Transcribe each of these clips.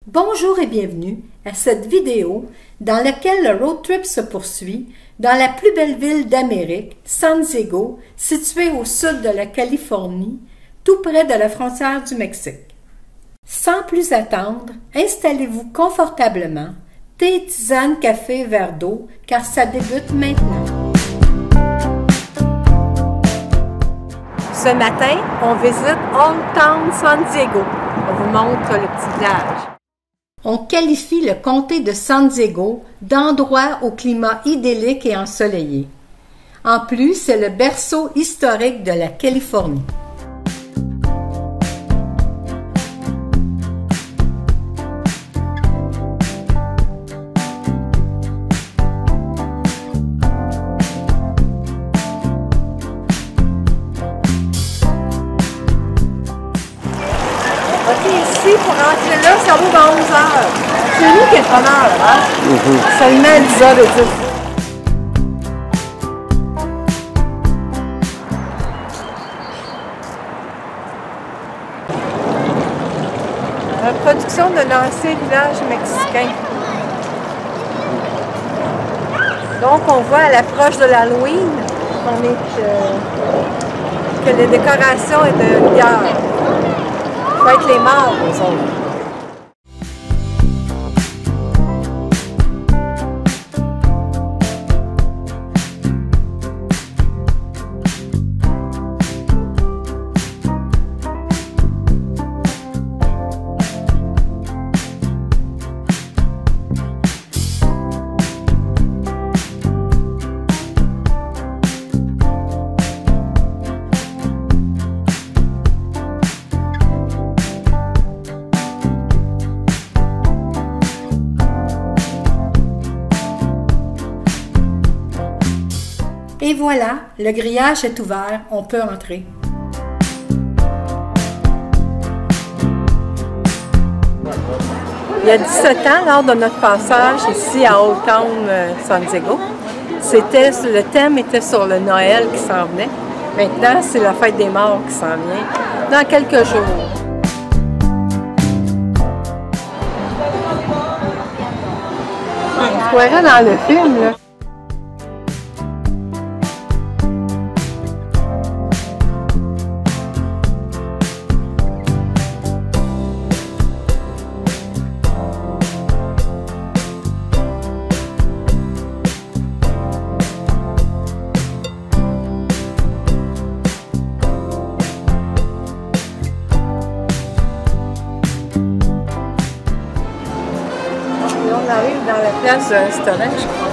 Bonjour et bienvenue à cette vidéo dans laquelle le road trip se poursuit dans la plus belle ville d'Amérique, San Diego, située au sud de la Californie, tout près de la frontière du Mexique. Sans plus attendre, installez-vous confortablement, thé, tisane, café, verre d'eau, car ça débute maintenant. Ce matin, on visite Old Town San Diego. On vous montre le petit village. On qualifie le comté de San Diego d'endroit au climat idyllique et ensoleillé. En plus, c'est le berceau historique de la Californie. Ici, pour rentrer là, ça vaut dans 11 heures. C'est nous qui est pas mal, hein? Seulement 10 heures de plus. Reproduction de l'ancien village mexicain. Donc, on voit à l'approche de l'Halloween que les décorations est de bière. Ça va être les morts, eux autres. Et voilà, le grillage est ouvert, on peut entrer. Il y a 17 ans, lors de notre passage ici à Old Town San Diego, le thème était sur le Noël qui s'en venait. Maintenant, c'est la fête des morts qui s'en vient, dans quelques jours. On se croirait dans le film, là. On arrive dans la place d'un restaurant, je crois.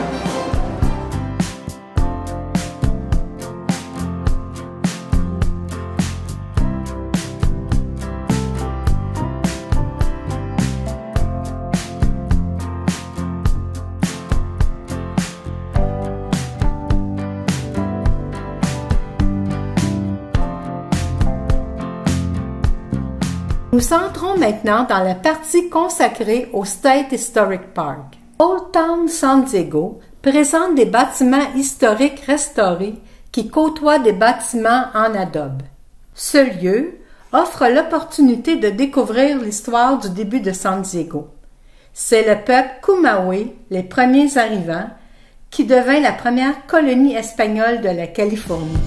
Nous entrons maintenant dans la partie consacrée au State Historic Park. Old Town San Diego présente des bâtiments historiques restaurés qui côtoient des bâtiments en adobe. Ce lieu offre l'opportunité de découvrir l'histoire du début de San Diego. C'est le peuple Kumawe, les premiers arrivants, qui devint la première colonie espagnole de la Californie.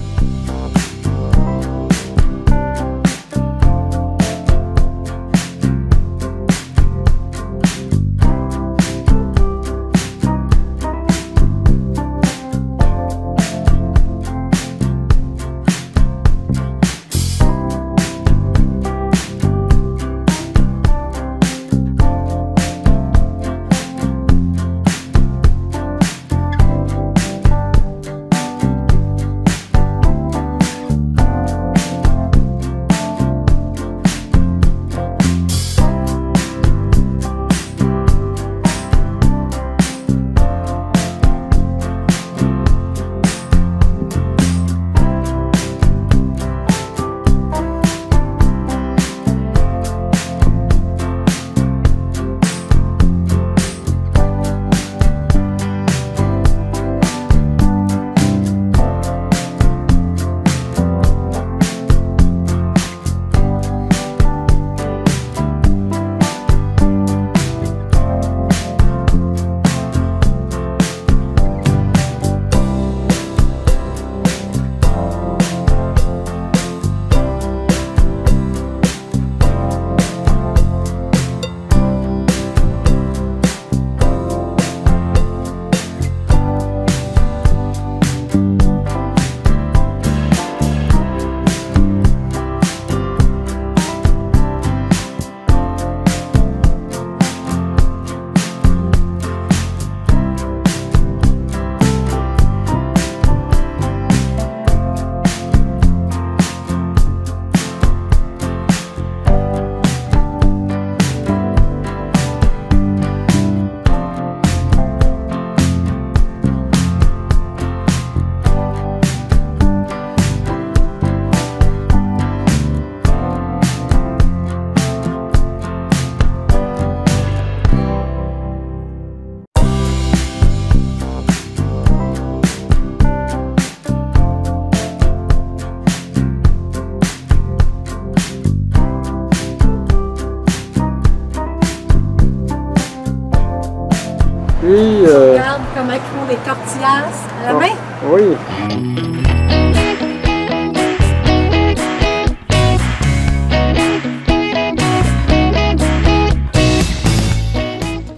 Puis... Regarde comment ils font les tortillas à la main. Oui.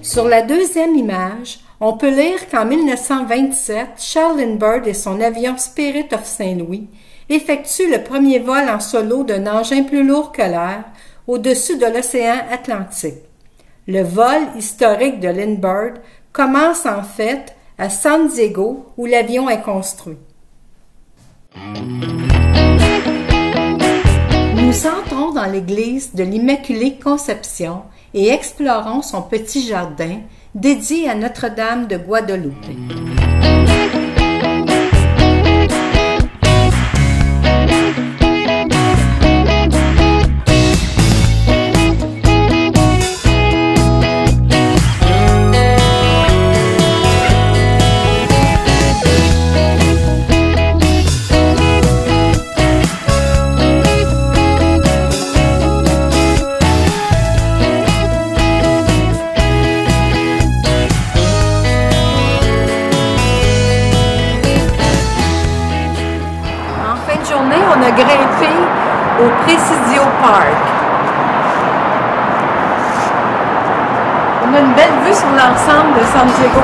Sur la deuxième image, on peut lire qu'en 1927, Charles Lindbergh et son avion Spirit of Saint-Louis effectuent le premier vol en solo d'un engin plus lourd que l'air au-dessus de l'océan Atlantique. Le vol historique de Lindbergh commence en fait à San Diego où l'avion est construit. Nous entrons dans l'église de l'Immaculée Conception et explorons son petit jardin dédié à Notre-Dame de Guadeloupe. On a grimpé au Presidio Park. On a une belle vue sur l'ensemble de San Diego.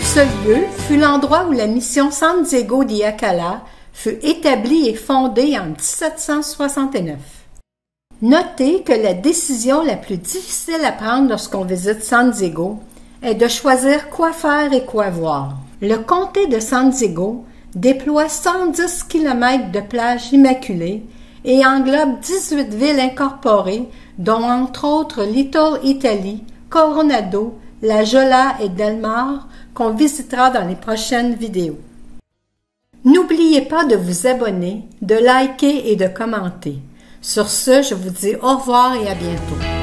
Ce lieu fut l'endroit où la mission San Diego di Acala fut établie et fondée en 1769. Notez que la décision la plus difficile à prendre lorsqu'on visite San Diego est de choisir quoi faire et quoi voir. Le comté de San Diego déploie 110 km de plages immaculées et englobe 18 villes incorporées, dont entre autres Little Italy, Coronado, La Jolla et Del Mar, qu'on visitera dans les prochaines vidéos. N'oubliez pas de vous abonner, de liker et de commenter. Sur ce, je vous dis au revoir et à bientôt.